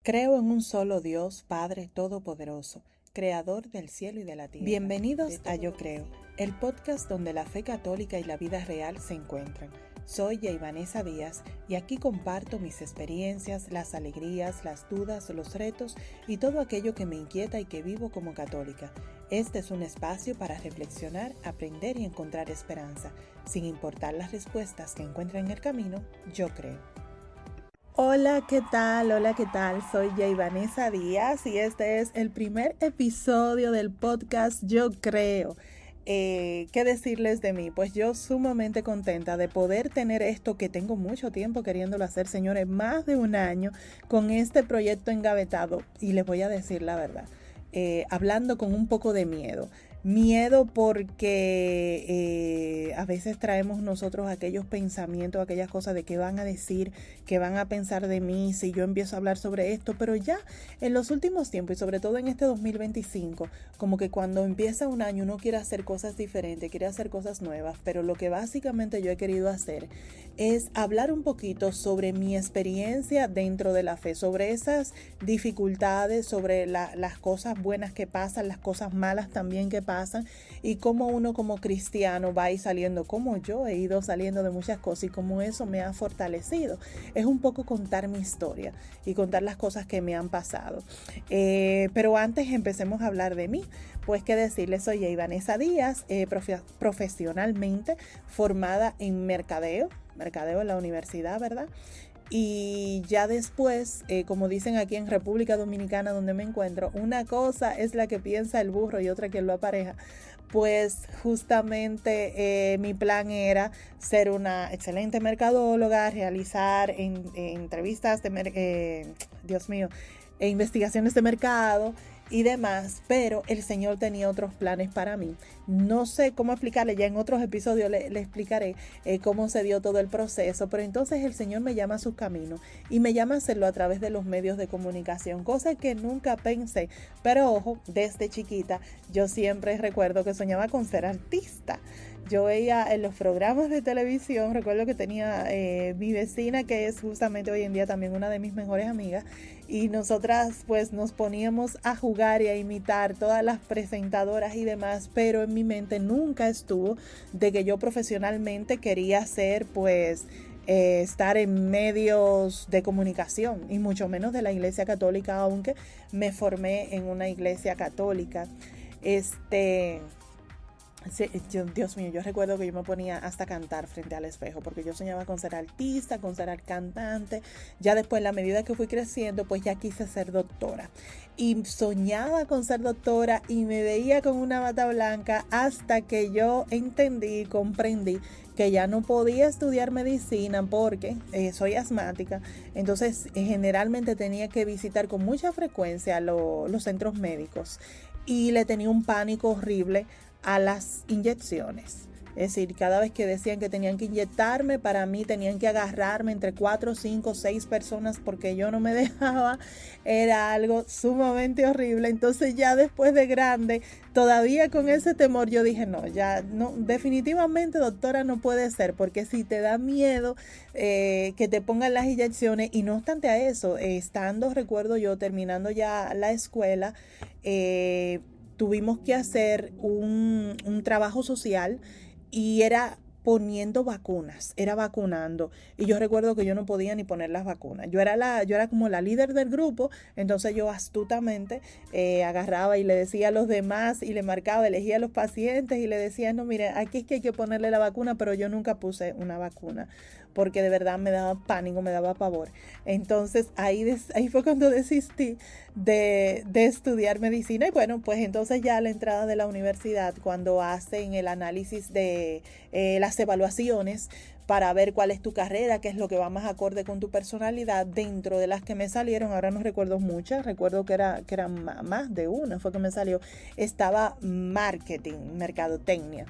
Creo en un solo Dios, Padre Todopoderoso, Creador del cielo y de la tierra. Bienvenidos a Yo Creo, el podcast donde la fe católica y la vida real se encuentran. Soy Vanessa Díaz y aquí comparto mis experiencias, las alegrías, las dudas, los retos y todo aquello que me inquieta y que vivo como católica. Este es un espacio para reflexionar, aprender y encontrar esperanza. Sin importar las respuestas que encuentre en el camino, yo creo. Hola, ¿qué tal? Hola, ¿qué tal? Soy Vanessa Díaz y este es el primer episodio del podcast Yo Creo. ¿Qué decirles de mí? Pues yo sumamente contenta de poder tener esto que tengo mucho tiempo queriéndolo hacer, señores, más de un año con este proyecto engavetado y les voy a decir la verdad, hablando con un poco de miedo. Miedo porque a veces traemos nosotros aquellos pensamientos, aquellas cosas de qué van a decir, qué van a pensar de mí si yo empiezo a hablar sobre esto, pero ya en los últimos tiempos y sobre todo en este 2025, como que cuando empieza un año uno quiere hacer cosas diferentes, quiere hacer cosas nuevas, pero lo que básicamente yo he querido hacer es hablar un poquito sobre mi experiencia dentro de la fe, sobre esas dificultades, sobre las cosas buenas que pasan, las cosas malas también que pasan y cómo uno como cristiano va a ir saliendo, como yo he ido saliendo de muchas cosas y cómo eso me ha fortalecido. Es un poco contar mi historia y contar las cosas que me han pasado. Pero antes empecemos a hablar de mí. Pues qué decirles, soy Vanessa Díaz, profesionalmente formada en mercadeo en la universidad, ¿verdad? Y ya después, como dicen aquí en República Dominicana donde me encuentro, una cosa es la que piensa el burro y otra que lo apareja. Pues justamente mi plan era ser una excelente mercadóloga, realizar entrevistas de investigaciones de mercado y demás, pero el Señor tenía otros planes para mí. No sé cómo explicarle, ya en otros episodios le explicaré cómo se dio todo el proceso, pero entonces el Señor me llama a su camino y me llama a hacerlo a través de los medios de comunicación, cosa que nunca pensé, pero ojo, desde chiquita yo siempre recuerdo que soñaba con ser artista. Yo veía en los programas de televisión, recuerdo que tenía mi vecina, que es justamente hoy en día también una de mis mejores amigas, y nosotras pues nos poníamos a jugar y a imitar todas las presentadoras y demás, pero en mi mente nunca estuvo de que yo profesionalmente quería ser pues estar en medios de comunicación y mucho menos de la Iglesia Católica, aunque me formé en una iglesia católica. Sí, Dios mío, yo recuerdo que yo me ponía hasta a cantar frente al espejo porque yo soñaba con ser artista, con ser cantante. Ya después, en la medida que fui creciendo, pues ya quise ser doctora y soñaba con ser doctora y me veía con una bata blanca hasta que yo entendí y comprendí que ya no podía estudiar medicina porque soy asmática. Entonces generalmente tenía que visitar con mucha frecuencia los centros médicos y le tenía un pánico horrible a las inyecciones. Es decir, cada vez que decían que tenían que inyectarme, para mí tenían que agarrarme entre 4, 5, 6 personas porque yo no me dejaba. Era algo sumamente horrible. Entonces ya después de grande, todavía con ese temor, yo dije, no, ya no, definitivamente doctora no puede ser, porque si te da miedo que te pongan las inyecciones, y no obstante a eso, recuerdo yo, terminando ya la escuela, tuvimos que hacer un trabajo social y era poniendo vacunas, era vacunando. Y yo recuerdo que yo no podía ni poner las vacunas. Yo era como la líder del grupo, entonces yo astutamente agarraba y le decía a los demás y le marcaba, elegía a los pacientes y le decía, no, mire, aquí es que hay que ponerle la vacuna, pero yo nunca puse una vacuna porque de verdad me daba pánico, me daba pavor. Entonces ahí fue cuando desistí de estudiar medicina y bueno, pues entonces ya a la entrada de la universidad, cuando hacen el análisis de las evaluaciones para ver cuál es tu carrera, qué es lo que va más acorde con tu personalidad, dentro de las que me salieron, ahora no recuerdo muchas, recuerdo que eran más de una, fue que me salió, estaba marketing, mercadotecnia.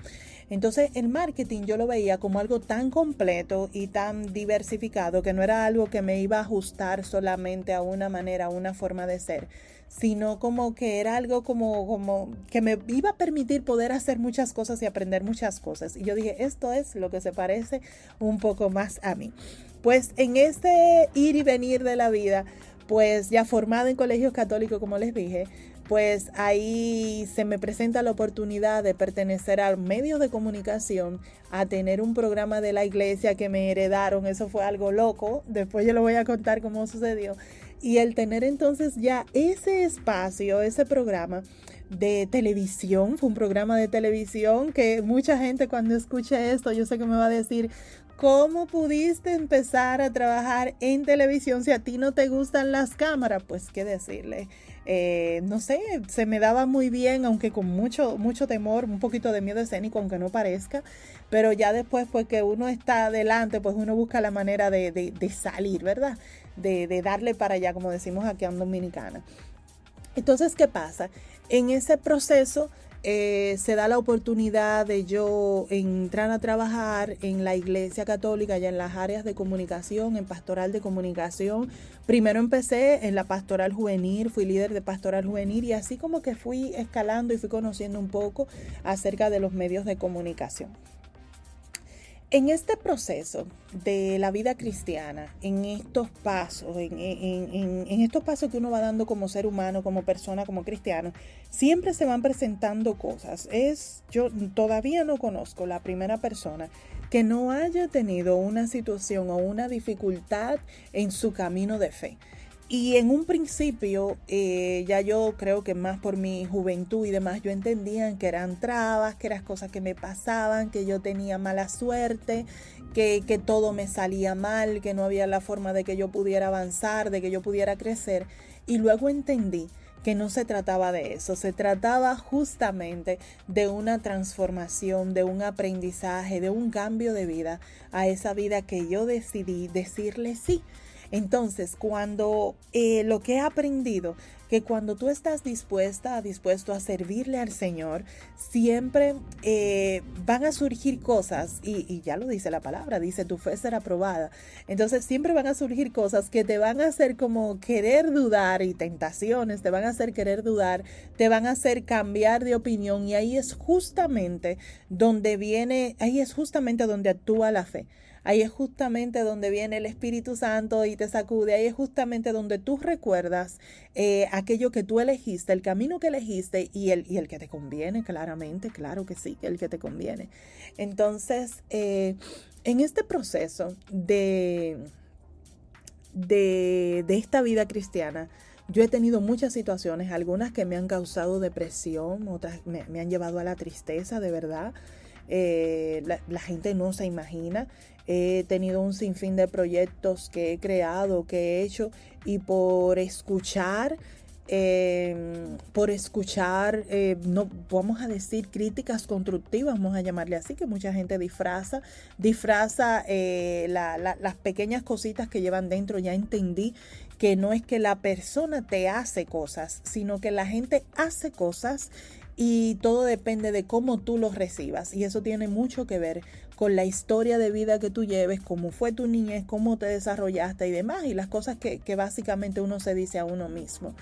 Entonces el marketing yo lo veía como algo tan completo y tan diversificado que no era algo que me iba a ajustar solamente a una manera, a una forma de ser, sino como que era algo como que me iba a permitir poder hacer muchas cosas y aprender muchas cosas. Y yo dije, esto es lo que se parece un poco más a mí. Pues en este ir y venir de la vida, pues ya formada en colegios católicos, como les dije, pues ahí se me presenta la oportunidad de pertenecer a medios de comunicación, a tener un programa de la iglesia que me heredaron. Eso fue algo loco, después yo lo voy a contar cómo sucedió. Y el tener entonces ya ese espacio, ese programa de televisión, fue un programa de televisión que mucha gente cuando escuche esto, yo sé que me va a decir, ¿cómo pudiste empezar a trabajar en televisión si a ti no te gustan las cámaras? Pues qué decirle, no sé, se me daba muy bien, aunque con mucho temor, un poquito de miedo escénico, aunque no parezca, pero ya después pues que uno está adelante, pues uno busca la manera de salir, ¿verdad? De darle para allá, como decimos aquí en Dominicana. Entonces, ¿qué pasa? En ese proceso se da la oportunidad de yo entrar a trabajar en la iglesia católica, ya en las áreas de comunicación, en pastoral de comunicación. Primero empecé en la pastoral juvenil, fui líder de pastoral juvenil y así como que fui escalando y fui conociendo un poco acerca de los medios de comunicación. En este proceso de la vida cristiana, en estos pasos, en estos pasos que uno va dando como ser humano, como persona, como cristiano, siempre se van presentando cosas. Yo todavía no conozco la primera persona que no haya tenido una situación o una dificultad en su camino de fe. Y en un principio, ya yo creo que más por mi juventud y demás, yo entendía que eran trabas, que eran cosas que me pasaban, que yo tenía mala suerte, que todo me salía mal, que no había la forma de que yo pudiera avanzar, de que yo pudiera crecer. Y luego entendí que no se trataba de eso, se trataba justamente de una transformación, de un aprendizaje, de un cambio de vida a esa vida que yo decidí decirle sí. Entonces, cuando lo que he aprendido, que cuando tú estás dispuesto a servirle al Señor, siempre van a surgir cosas, y ya lo dice la palabra, dice tu fe será probada. Entonces siempre van a surgir cosas que te van a hacer como querer dudar, y tentaciones te van a hacer querer dudar, te van a hacer cambiar de opinión, y ahí es justamente donde actúa la fe. Ahí es justamente donde viene el Espíritu Santo y te sacude. Ahí es justamente donde tú recuerdas aquello que tú elegiste, el camino que elegiste y el que te conviene, claramente, claro que sí, el que te conviene. Entonces, en este proceso de esta vida cristiana, yo he tenido muchas situaciones, algunas que me han causado depresión, otras me han llevado a la tristeza, de verdad. La gente no se imagina. He tenido un sinfín de proyectos que he creado, que he hecho, y por escuchar, no vamos a decir críticas constructivas, vamos a llamarle así, que mucha gente disfraza las pequeñas cositas que llevan dentro. Ya entendí que no es que la persona te hace cosas, sino que la gente hace cosas y todo depende de cómo tú los recibas. Y eso tiene mucho que ver con la historia de vida que tú lleves, cómo fue tu niñez, cómo te desarrollaste y demás, y las cosas que básicamente uno se dice a uno mismo.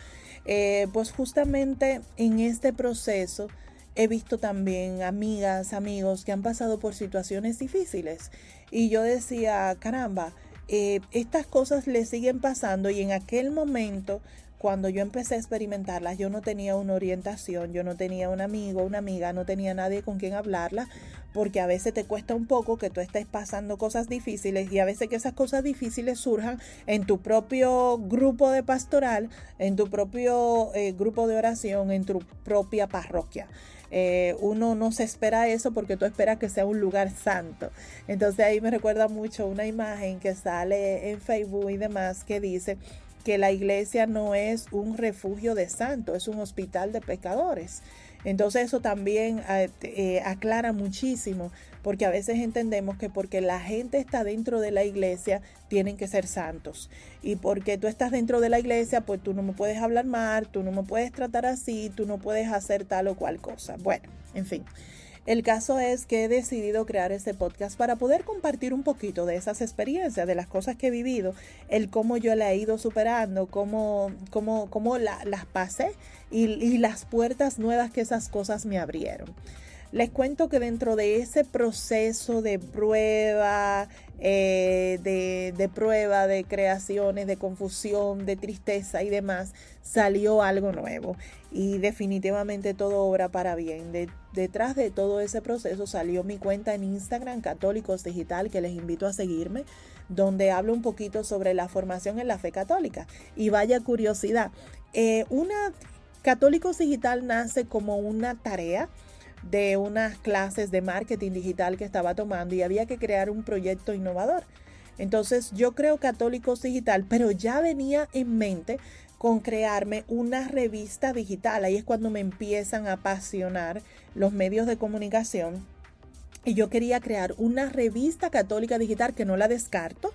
Pues justamente en este proceso he visto también amigas, amigos que han pasado por situaciones difíciles. Y yo decía, caramba, estas cosas le siguen pasando, y en aquel momento, cuando yo empecé a experimentarlas, yo no tenía una orientación, yo no tenía un amigo, una amiga, no tenía nadie con quien hablarla, porque a veces te cuesta un poco que tú estés pasando cosas difíciles, y a veces que esas cosas difíciles surjan en tu propio grupo de pastoral, en tu propio grupo de oración, en tu propia parroquia. Uno no se espera eso porque tú esperas que sea un lugar santo. Entonces ahí me recuerda mucho una imagen que sale en Facebook y demás, que dice que la iglesia no es un refugio de santos, es un hospital de pecadores. Entonces eso también aclara muchísimo, porque a veces entendemos que porque la gente está dentro de la iglesia tienen que ser santos, y porque tú estás dentro de la iglesia, pues tú no me puedes hablar mal, tú no me puedes tratar así, tú no puedes hacer tal o cual cosa. Bueno, en fin. El caso es que he decidido crear este podcast para poder compartir un poquito de esas experiencias, de las cosas que he vivido, el cómo yo la he ido superando, cómo las pasé y las puertas nuevas que esas cosas me abrieron. Les cuento que dentro de ese proceso de prueba, de creaciones, de confusión, de tristeza y demás, salió algo nuevo. Y definitivamente todo obra para bien. Detrás de todo ese proceso salió mi cuenta en Instagram, Católicos Digital, que les invito a seguirme, donde hablo un poquito sobre la formación en la fe católica. Y vaya curiosidad, Católicos Digital nace como una tarea de unas clases de marketing digital que estaba tomando y había que crear un proyecto innovador. Entonces yo creo Católicos Digital, pero ya venía en mente con crearme una revista digital. Ahí es cuando me empiezan a apasionar los medios de comunicación. Y yo quería crear una revista católica digital que no la descarto.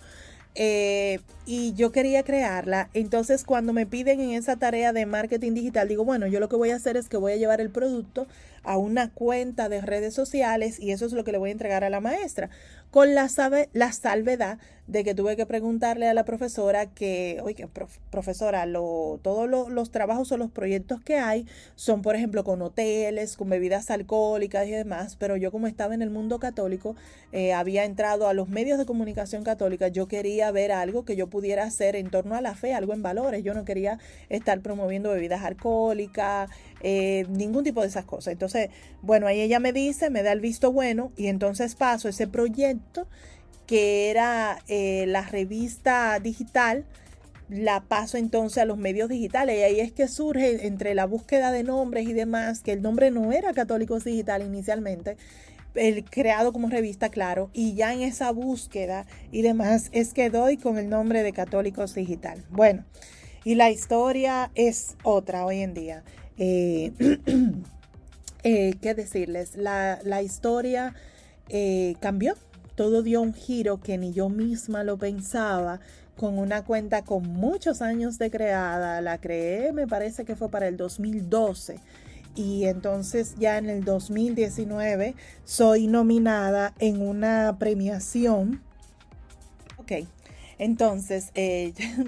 Y yo quería crearla. Entonces cuando me piden en esa tarea de marketing digital, digo, bueno, yo lo que voy a hacer es que voy a llevar el producto a una cuenta de redes sociales y eso es lo que le voy a entregar a la maestra, con la salvedad de que tuve que preguntarle a la profesora que, oye, profesora, todos los trabajos o los proyectos que hay son, por ejemplo, con hoteles, con bebidas alcohólicas y demás, pero yo como estaba en el mundo católico, había entrado a los medios de comunicación católica, yo quería ver algo que yo pudiera hacer en torno a la fe, algo en valores. Yo no quería estar promoviendo bebidas alcohólicas, ningún tipo de esas cosas. Entonces, bueno, ahí ella me dice, me da el visto bueno y entonces paso ese proyecto que era la revista digital, la paso entonces a los medios digitales y ahí es que surge entre la búsqueda de nombres y demás, que el nombre no era Católicos Digital inicialmente, el creado como revista, claro, y ya en esa búsqueda y demás es que doy con el nombre de Católicos Digital. Bueno, y la historia es otra hoy en día. ¿Qué decirles? La historia cambió, todo dio un giro que ni yo misma lo pensaba, con una cuenta con muchos años de creada. La creé, me parece que fue para el 2012. Y entonces ya en el 2019 soy nominada en una premiación. Ok, entonces,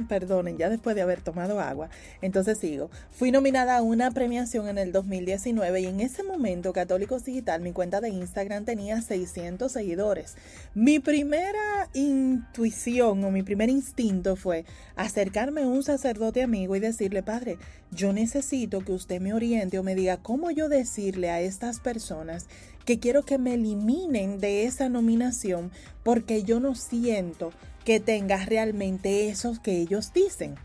perdonen, ya después de haber tomado agua, entonces sigo. Fui nominada a una premiación en el 2019 y en ese momento Católicos Digital, mi cuenta de Instagram tenía 600 seguidores. Mi primera intuición o mi primer instinto fue acercarme a un sacerdote amigo y decirle, padre, yo necesito que usted me oriente o me diga cómo yo decirle a estas personas que quiero que me eliminen de esa nominación porque yo no siento que tenga realmente esos que ellos dicen.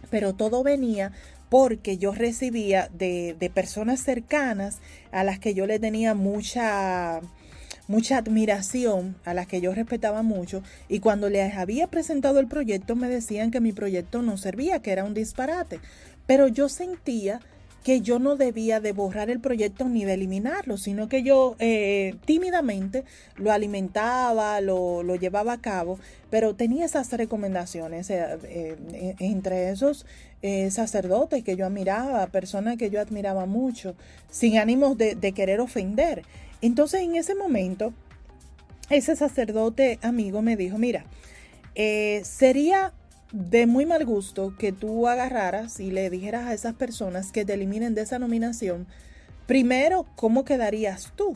Pero todo venía porque yo recibía de personas cercanas a las que yo le tenía mucha admiración, a las que yo respetaba mucho, y cuando les había presentado el proyecto me decían que mi proyecto no servía, que era un disparate. Pero yo sentía que yo no debía de borrar el proyecto ni de eliminarlo, sino que yo tímidamente lo alimentaba, lo llevaba a cabo, pero tenía esas recomendaciones, entre esos sacerdotes que yo admiraba, personas que yo admiraba mucho, sin ánimos de querer ofender. Entonces en ese momento, ese sacerdote amigo me dijo, mira, sería de muy mal gusto que tú agarraras y le dijeras a esas personas que te eliminen de esa nominación, primero, ¿cómo quedarías tú?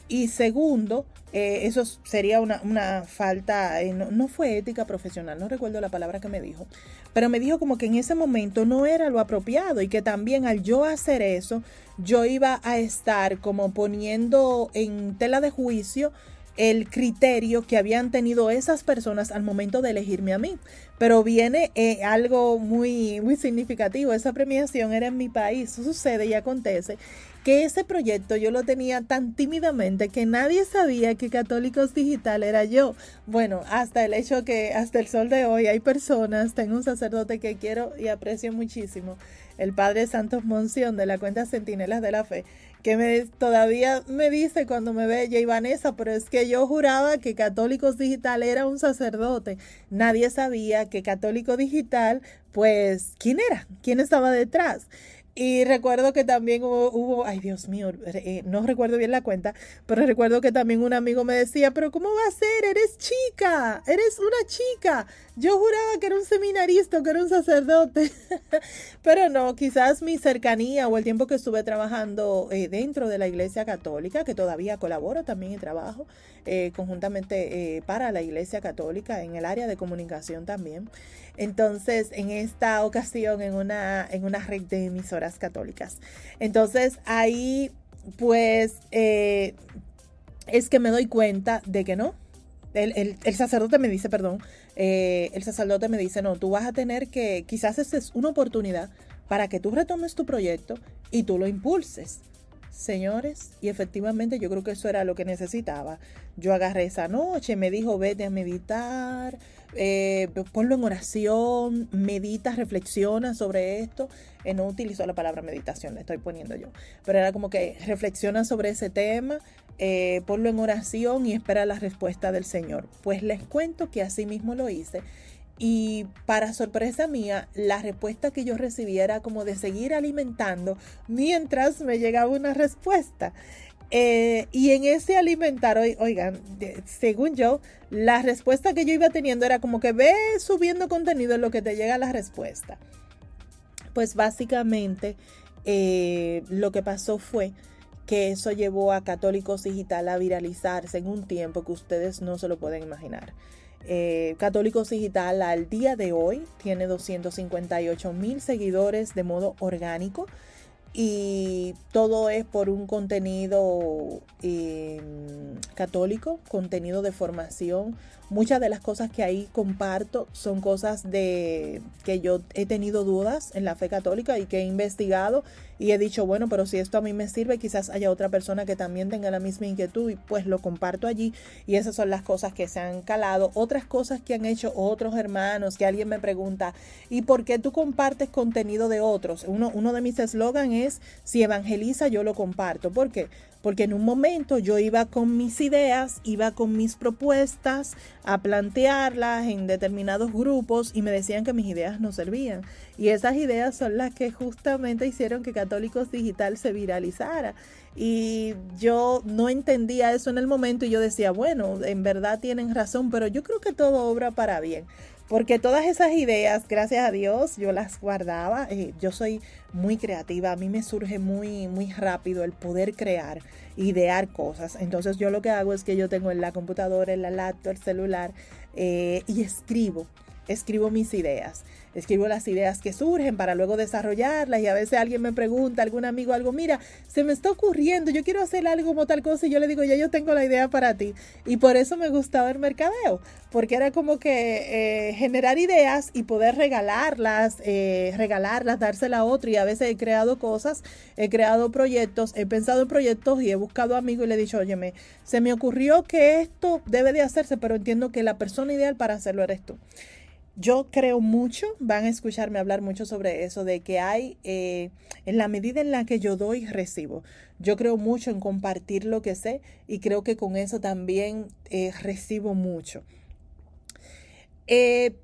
Y segundo, eso sería una falta, no fue ética profesional, no recuerdo la palabra que me dijo, pero me dijo como que en ese momento no era lo apropiado y que también al yo hacer eso, yo iba a estar como poniendo en tela de juicio el criterio que habían tenido esas personas al momento de elegirme a mí. Pero viene algo muy, muy significativo. Esa premiación era en mi país. Sucede y acontece que ese proyecto yo lo tenía tan tímidamente que nadie sabía que Católicos Digital era yo. Bueno, hasta el hecho que hasta el sol de hoy hay personas, tengo un sacerdote que quiero y aprecio muchísimo, el Padre Santos Monción de la cuenta Centinelas de la Fe, que todavía me dice cuando me ve, Jay Vanessa, pero es que yo juraba que Católicos Digital era un sacerdote. Nadie sabía que Católico Digital, pues, ¿quién era? ¿Quién estaba detrás? Y recuerdo que también ay Dios mío, no recuerdo bien la cuenta, pero recuerdo que también un amigo me decía, pero ¿cómo va a ser? Eres chica, eres una chica. Yo juraba que era un seminarista, que era un sacerdote. Pero no, quizás mi cercanía o el tiempo que estuve trabajando dentro de la Iglesia Católica, que todavía colaboro también y trabajo conjuntamente para la Iglesia Católica en el área de comunicación también. Entonces, en esta ocasión, en una red de emisoras católicas. Entonces, ahí, pues, es que me doy cuenta de que no. El sacerdote me dice, perdón, el sacerdote me dice, no, tú vas a tener que, quizás esta es una oportunidad para que tú retomes tu proyecto y tú lo impulses. Señores, y efectivamente yo creo que eso era lo que necesitaba. Yo agarré esa noche, me dijo, vete a meditar, ponlo en oración, medita, reflexiona sobre esto. No utilizó la palabra meditación, la estoy poniendo yo, pero era como que reflexiona sobre ese tema, ponlo en oración y espera la respuesta del Señor. Pues les cuento que así mismo lo hice. Y para sorpresa mía, la respuesta que yo recibí era como de seguir alimentando mientras me llegaba una respuesta. Y en ese alimentar, oigan, según yo, la respuesta que yo iba teniendo era como que ve subiendo contenido en lo que te llega la respuesta. Pues básicamente lo que pasó fue que eso llevó a Católicos Digital a viralizarse en un tiempo que ustedes no se lo pueden imaginar. Católicos Digital al día de hoy tiene 258,000 seguidores de modo orgánico y todo es por un contenido católico, contenido de formación. Muchas de las cosas que ahí comparto son cosas de que yo he tenido dudas en la fe católica y que he investigado y he dicho, bueno, pero si esto a mí me sirve, quizás haya otra persona que también tenga la misma inquietud y pues lo comparto allí. Y esas son las cosas que se han calado. Otras cosas que han hecho otros hermanos, que alguien me pregunta, ¿y por qué tú compartes contenido de otros? Uno de mis eslogans es, si evangeliza, yo lo comparto. ¿Por qué? Porque en un momento yo iba con mis ideas, iba con mis propuestas a plantearlas en determinados grupos y me decían que mis ideas no servían. Y esas ideas son las que justamente hicieron que Católicos Digital se viralizara. Y yo no entendía eso en el momento y yo decía, bueno, en verdad tienen razón, pero yo creo que todo obra para bien. Porque todas esas ideas, gracias a Dios, yo las guardaba. Yo soy muy creativa, a mí me surge muy, muy rápido el poder crear, idear cosas. Entonces yo lo que hago es que yo tengo en la computadora, en la laptop, el celular y escribo mis ideas. Escribo las ideas que surgen para luego desarrollarlas y a veces alguien me pregunta, algún amigo, algo, mira, se me está ocurriendo, yo quiero hacer algo como tal cosa y yo le digo, ya yo tengo la idea para ti. Y por eso me gustaba el mercadeo, porque era como que generar ideas y poder regalarlas, dárselas a otro y a veces he creado cosas, he creado proyectos, he pensado en proyectos y he buscado amigos y le he dicho, óyeme, se me ocurrió que esto debe de hacerse, pero entiendo que la persona ideal para hacerlo eres tú. Yo creo mucho, van a escucharme hablar mucho sobre eso, de que hay, en la medida en la que yo doy, recibo. Yo creo mucho en compartir lo que sé y creo que con eso también recibo mucho. Eh,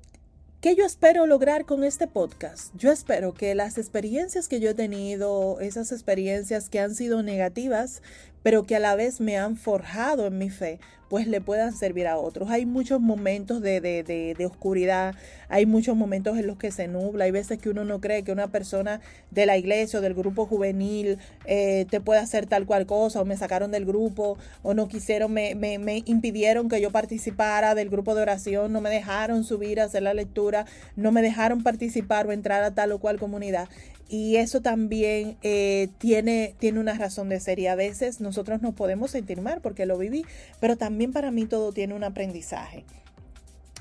¿Qué yo espero lograr con este podcast? Yo espero que las experiencias que yo he tenido, esas experiencias que han sido negativas, pero que a la vez me han forjado en mi fe, pues le puedan servir a otros. Hay muchos momentos de oscuridad, hay muchos momentos en los que se nubla, hay veces que uno no cree que una persona de la iglesia o del grupo juvenil te pueda hacer tal cual cosa, o me sacaron del grupo, o no quisieron, me impidieron que yo participara del grupo de oración, no me dejaron subir a hacer la lectura, no me dejaron participar o entrar a tal o cual comunidad. Y eso también tiene una razón de ser y a veces nosotros nos podemos sentir mal porque lo viví, pero también para mí todo tiene un aprendizaje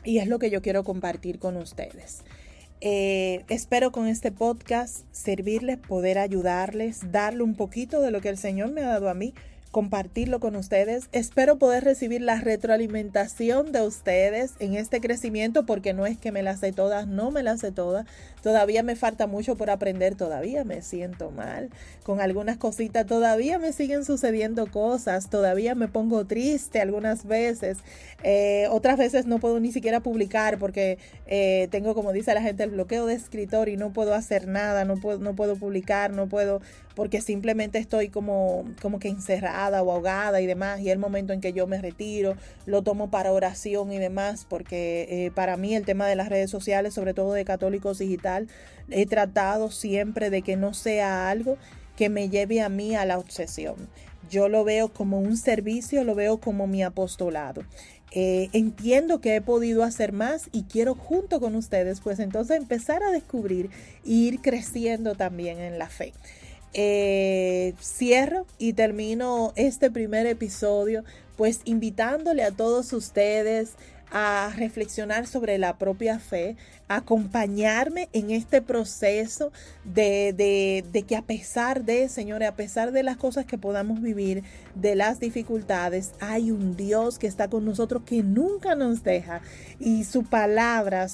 y es lo que yo quiero compartir con ustedes. Espero con este podcast servirles, poder ayudarles, darle un poquito de lo que el Señor me ha dado a mí, compartirlo con ustedes. Espero poder recibir la retroalimentación de ustedes en este crecimiento, porque no es que me las sé todas, no me las sé todas. Todavía me falta mucho por aprender, todavía me siento mal con algunas cositas, todavía me siguen sucediendo cosas, todavía me pongo triste algunas veces, otras veces no puedo ni siquiera publicar porque tengo, como dice la gente, el bloqueo de escritor y no puedo hacer nada, no puedo publicar, no puedo, porque simplemente estoy como que encerrada o ahogada y demás, y el momento en que yo me retiro, lo tomo para oración y demás, porque para mí el tema de las redes sociales, sobre todo de Católicos Digital, he tratado siempre de que no sea algo que me lleve a mí a la obsesión. Yo lo veo como un servicio, lo veo como mi apostolado. Entiendo que he podido hacer más y quiero junto con ustedes pues entonces empezar a descubrir e ir creciendo también en la fe. Cierro y termino este primer episodio pues invitándole a todos ustedes a reflexionar sobre la propia fe, a acompañarme en este proceso de que a pesar de, señores, a pesar de las cosas que podamos vivir, de las dificultades, hay un Dios que está con nosotros, que nunca nos deja, y su palabra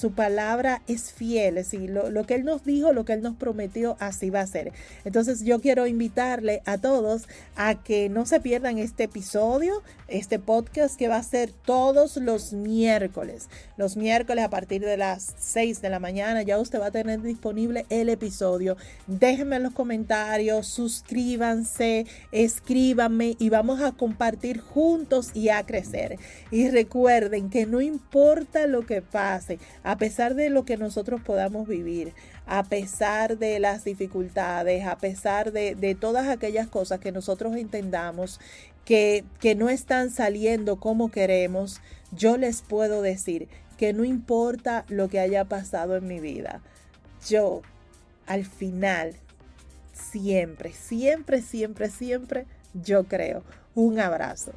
es fiel. Es decir, lo que Él nos dijo, lo que Él nos prometió, así va a ser. Entonces yo quiero invitarle a todos a que no se pierdan este episodio, este podcast que va a ser todos los miércoles. Los miércoles a partir de las 6 de la mañana ya usted va a tener disponible el episodio. Déjenme en los comentarios, suscríbanse, escríbanme y vamos a compartir juntos y a crecer. Y recuerden que no importa lo que pase, a pesar de lo que nosotros podamos vivir, a pesar de las dificultades, a pesar de todas aquellas cosas que nosotros entendamos que no están saliendo como queremos, yo les puedo decir que no importa lo que haya pasado en mi vida, yo al final siempre, yo creo. Un abrazo.